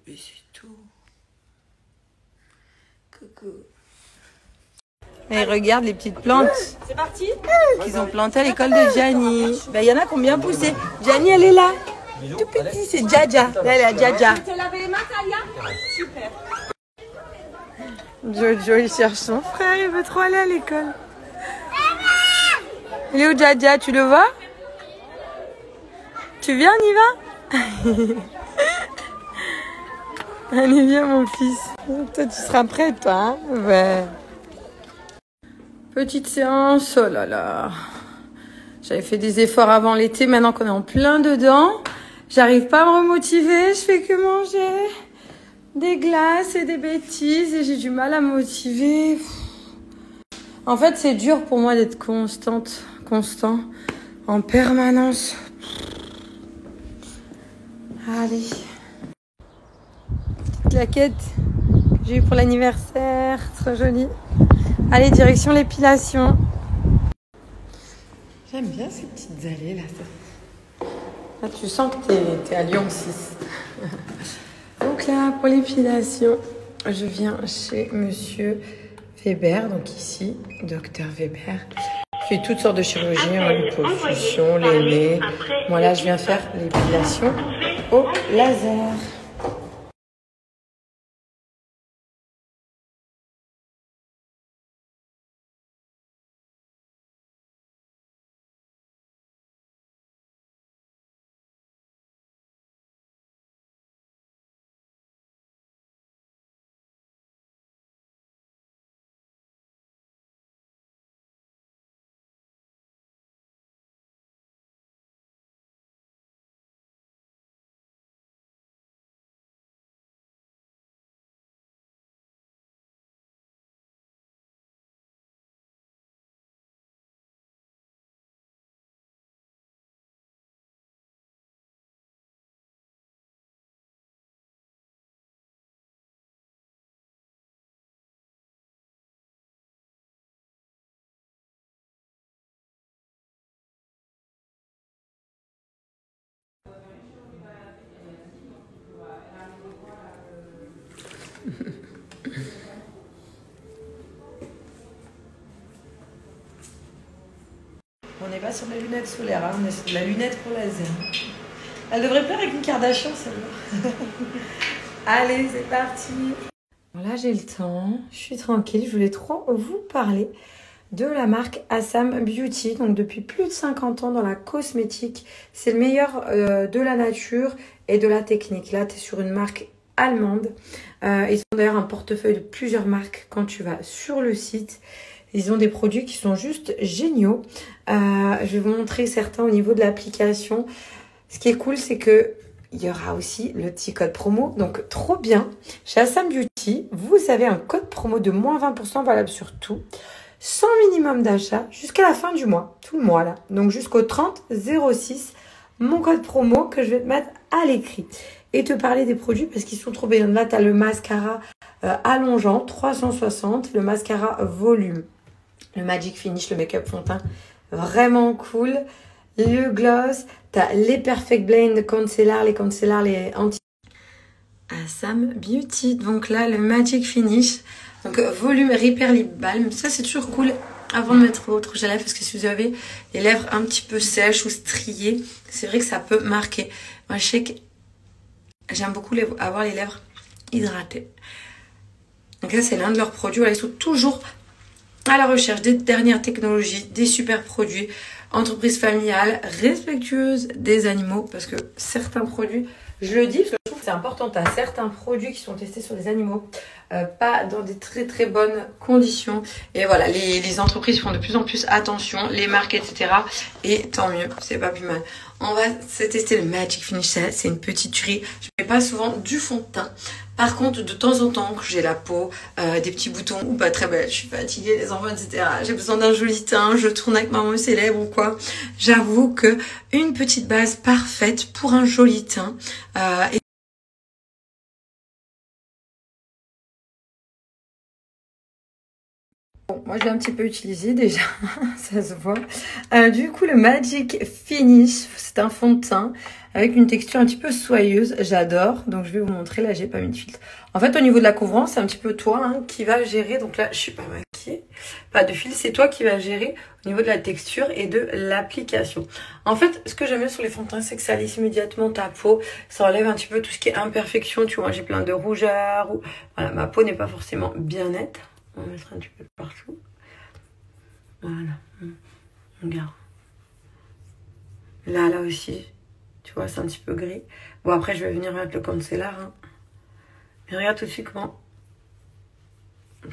bébé, c'est tout. Coucou. Et regarde les petites plantes. C'est parti. Qu'ils ont plantées à l'école de Gianni. Ben, y en a qui ont bien poussé. Gianni, elle est là. Tout petit, c'est Djadja. Là, elle est à Djadja. Tu te laver les mains, Talia? Super. Jojo, il cherche son frère, il veut trop aller à l'école. Il est où Djadja, tu le vois? Tu viens, on y va? Allez, viens mon fils. Toi, tu seras prêt, toi, hein? Ouais. Petite séance, oh là là. J'avais fait des efforts avant l'été, maintenant qu'on est en plein dedans. J'arrive pas à me remotiver, je fais que manger des glaces et des bêtises et j'ai du mal à me motiver. En fait, c'est dur pour moi d'être constant, en permanence. Allez. Petite claquette que j'ai eu pour l'anniversaire, trop jolie. Allez, direction l'épilation. J'aime bien ces petites allées là. Là, tu sens que t'es à Lyon 6. Donc là, pour l'épilation, je viens chez Monsieur Weber, donc ici, Docteur Weber. Je fais toutes sortes de chirurgies, liposuction, les nez. Moi là, je viens faire l'épilation au laser. On n'est pas sur les lunettes solaires, hein, on est sur la lunette pour laser. Elle devrait plaire avec une Kardashian, celle-là. Allez, c'est parti. Là, j'ai le temps, je suis tranquille. Je voulais trop vous parler de la marque Asam Beauty. Donc, depuis plus de 50 ans dans la cosmétique, c'est le meilleur de la nature et de la technique. Là, tu es sur une marque allemande. Ils ont d'ailleurs un portefeuille de plusieurs marques quand tu vas sur le site. Ils ont des produits qui sont juste géniaux. Je vais vous montrer certains au niveau de l'application. Ce qui est cool, c'est que il y aura aussi le petit code promo. Donc, trop bien. Chez Asam Beauty, vous avez un code promo de moins 20% valable sur tout. Sans minimum d'achat jusqu'à la fin du mois. Tout le mois, là. Donc, jusqu'au 30/06. Mon code promo que je vais te mettre à l'écrit. Et te parler des produits parce qu'ils sont trop bien. Là, tu as le mascara allongeant, 360. Le mascara volume. Le Magic Finish, le make-up fond de teint, vraiment cool. Le gloss, tu as les Perfect Blend Concealer, les anti... Asam Beauty. Donc là, le Magic Finish. Donc volume Repair Lip Balm. Ça, c'est toujours cool avant de mettre votre rouge à lèvres parce que si vous avez les lèvres un petit peu sèches ou striées, c'est vrai que ça peut marquer. Moi, je sais que j'aime beaucoup avoir les lèvres hydratées. Donc là, c'est l'un de leurs produits. Voilà, ils sont toujours à la recherche des dernières technologies, des super produits, entreprise familiale, respectueuse des animaux, parce que certains produits, je le dis, parce que je trouve que c'est important, tu as certains produits qui sont testés sur les animaux, pas dans des très très bonnes conditions, et voilà, les entreprises font de plus en plus attention, les marques, etc., et tant mieux, c'est pas plus mal. On va se tester le Magic Finish, c'est une petite tuerie. Je mets pas souvent du fond de teint. Par contre, de temps en temps, que j'ai la peau, des petits boutons ou pas très belle, je suis fatiguée, les enfants, etc. J'ai besoin d'un joli teint, je tourne avec maman célèbre ou quoi. J'avoue que une petite base parfaite pour un joli teint. Bon, moi, je l'ai un petit peu utilisé déjà, ça se voit. Du coup, le Magic Finish, c'est un fond de teint avec une texture un petit peu soyeuse. J'adore. Donc, je vais vous montrer. Là, j'ai pas mis de filtre. En fait, au niveau de la couvrance, c'est un petit peu toi qui va gérer. Donc là, je suis pas maquillée. Pas de fil. C'est toi qui va gérer au niveau de la texture et de l'application. En fait, ce que j'aime bien sur les fonds de teint, c'est que ça lisse immédiatement ta peau. Ça enlève un petit peu tout ce qui est imperfection. Tu vois, j'ai plein de rougeurs. Ou... Voilà, ma peau n'est pas forcément bien nette. On va mettre un petit peu partout. Voilà. Regarde. Là aussi. Tu vois, c'est un petit peu gris. Bon, après, je vais venir mettre le concealer. Hein. Mais regarde tout de suite comment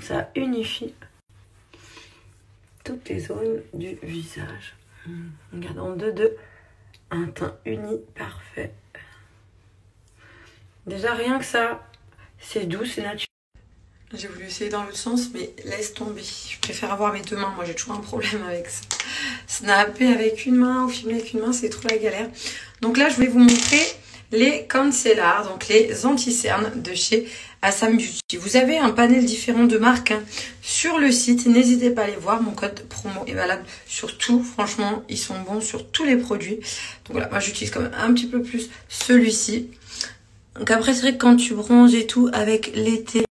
ça unifie toutes les zones du visage. Regarde, en 2-2. Un teint uni parfait. Déjà, rien que ça, c'est doux, c'est naturel. J'ai voulu essayer dans l'autre sens, mais laisse tomber. Je préfère avoir mes deux mains. Moi, j'ai toujours un problème avec ça. Snapper avec une main ou filmer avec une main, c'est trop la galère. Donc là, je vais vous montrer les concealers, donc les anti-cernes de chez Asam Beauty. Vous avez un panel différent de marques sur le site. N'hésitez pas à les voir. Mon code promo est valable sur tout. Franchement, ils sont bons sur tous les produits. Donc voilà, moi, j'utilise quand même un petit peu plus celui-ci. Donc après, c'est vrai que quand tu bronzes et tout, avec l'été,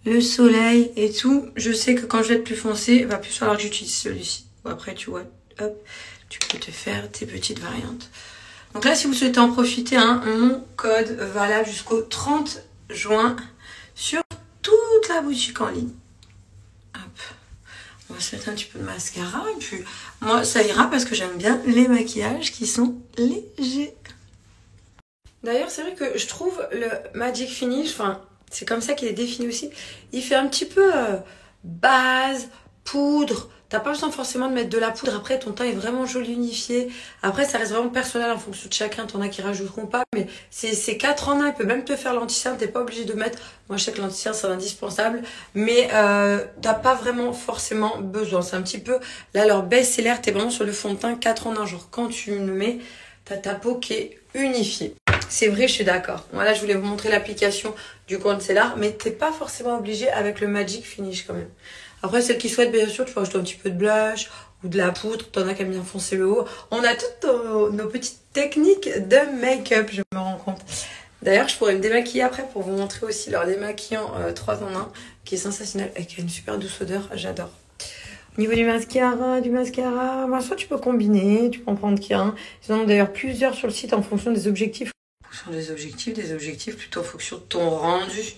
le soleil et tout, je sais que quand je vais être plus foncé, il va plus falloir que j'utilise celui-ci. Après, tu vois, hop, tu peux te faire tes petites variantes. Donc là, si vous souhaitez en profiter, mon code valable jusqu'au 30 juin sur toute la boutique en ligne. Hop. On va se mettre un petit peu de mascara et puis moi, ça ira parce que j'aime bien les maquillages qui sont légers. D'ailleurs, c'est vrai que je trouve le Magic Finish, enfin, c'est comme ça qu'il est défini aussi. Il fait un petit peu base, poudre. T'as pas besoin forcément de mettre de la poudre. Après, ton teint est vraiment joli unifié. Après, ça reste vraiment personnel en fonction de chacun. T'en as qui rajouteront pas. Mais c'est 4 en 1. Il peut même te faire l'anti-cerne. T'es pas obligé de mettre. Moi, je sais que l'anti-cerne, c'est indispensable. Mais t'as pas vraiment forcément besoin. C'est un petit peu, là, leur best-seller. T'es vraiment sur le fond de teint 4 en 1. Genre, quand tu le mets, t'as ta peau qui est unifiée. C'est vrai, je suis d'accord. Voilà, je voulais vous montrer l'application du concealer, mais t'es pas forcément obligé avec le Magic Finish quand même. Après, celles qui souhaitent, bien sûr, tu peux rajouter un petit peu de blush ou de la poudre. T'en as qu'à bien foncer le haut. On a toutes nos petites techniques de make-up, je me rends compte. D'ailleurs, je pourrais me démaquiller après pour vous montrer aussi leur démaquillant 3 en 1 qui est sensationnel et qui a une super douce odeur. J'adore. Au niveau du mascara, ben, soit tu peux combiner, tu peux en prendre qu'un. Ils en ont d'ailleurs plusieurs sur le site en fonction des objectifs. Des objectifs plutôt en fonction de ton rendu.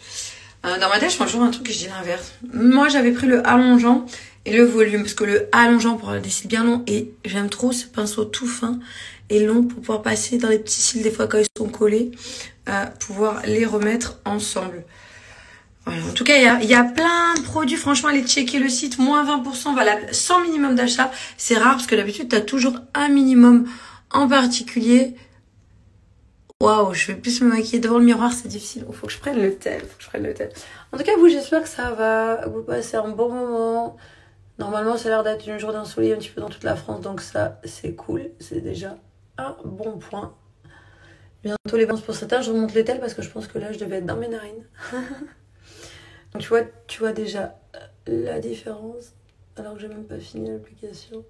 Dans ma tête, je prends toujours un truc et je dis l'inverse. Moi, j'avais pris le allongeant et le volume parce que le allongeant pour des cils bien longs et j'aime trop ce pinceau tout fin et long pour pouvoir passer dans les petits cils des fois quand ils sont collés, pouvoir les remettre ensemble. Voilà. En tout cas, il y a plein de produits. Franchement, allez checker le site. Moins 20% valable sans minimum d'achat. C'est rare parce que d'habitude, tu as toujours un minimum en particulier. Waouh, je vais plus me maquiller devant le miroir, c'est difficile. Il faut que je prenne le tel. En tout cas, vous, j'espère que ça va vous passer un bon moment. Normalement, ça a l'air d'être une journée ensoleillée un petit peu dans toute la France. Donc ça, c'est cool. C'est déjà un bon point. Bientôt les vacances pour cet âge. Je remonte les tels parce que je pense que là, je devais être dans mes narines. Donc tu vois déjà la différence. Alors que j'ai même pas fini l'application.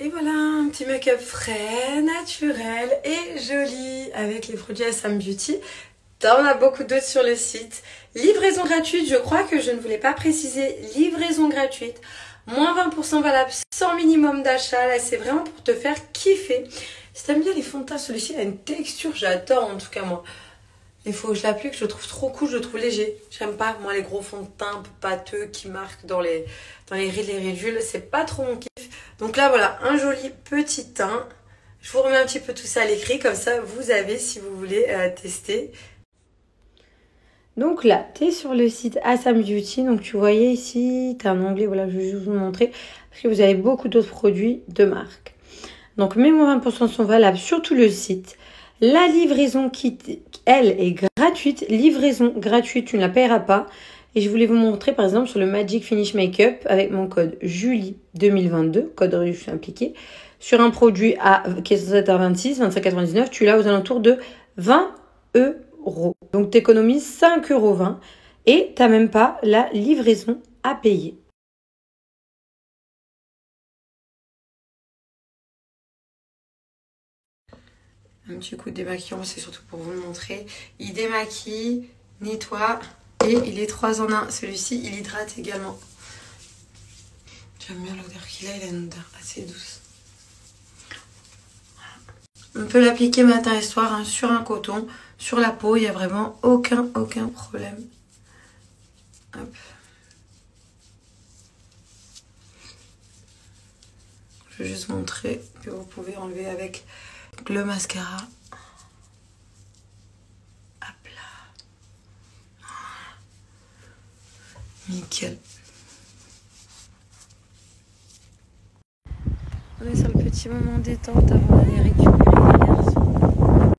Et voilà, un petit make-up frais, naturel et joli avec les produits Asam Beauty. T'en as beaucoup d'autres sur le site. Livraison gratuite, je crois que je ne voulais pas préciser. Livraison gratuite, moins 20% valable sans minimum d'achat. Là, c'est vraiment pour te faire kiffer. Si t'aimes bien les fonds de teint, celui-ci a une texture, j'adore en tout cas moi. Il faut que je l'applique, je le trouve trop cool, je le trouve léger. J'aime pas, moi, les gros fonds de teint un peu pâteux qui marquent dans les rides, les ridules. C'est pas trop mon kiff. Donc là, voilà, un joli petit teint. Je vous remets un petit peu tout ça à l'écrit, comme ça, vous avez, si vous voulez, tester. Donc là, tu es sur le site Asam Beauty. Donc tu voyais ici, tu as un onglet, voilà, je vais juste vous montrer. Parce que vous avez beaucoup d'autres produits de marque. Donc mes moins 20% sont valables sur tout le site. La livraison qui, elle, est gratuite. Livraison gratuite, tu ne la paieras pas. Et je voulais vous montrer, par exemple, sur le Magic Finish Makeup, avec mon code Julie2022, code réduction impliqué, sur un produit qui est censé être à 26, 25,99, tu l'as aux alentours de 20 €. €. Donc tu économises 5,20 € et tu n'as même pas la livraison à payer. Un petit coup de démaquillant, c'est surtout pour vous le montrer. Il démaquille, nettoie et il est 3 en 1. Celui-ci, il hydrate également. J'aime bien l'odeur qu'il a, il a une odeur assez douce. On peut l'appliquer matin et soir hein, sur un coton, sur la peau, il n'y a vraiment aucun problème. Hop. Je vais juste montrer que vous pouvez enlever avec le mascara. Hop là. Nickel. On est sur le petit moment détente avant d'aller récupérer les garçons.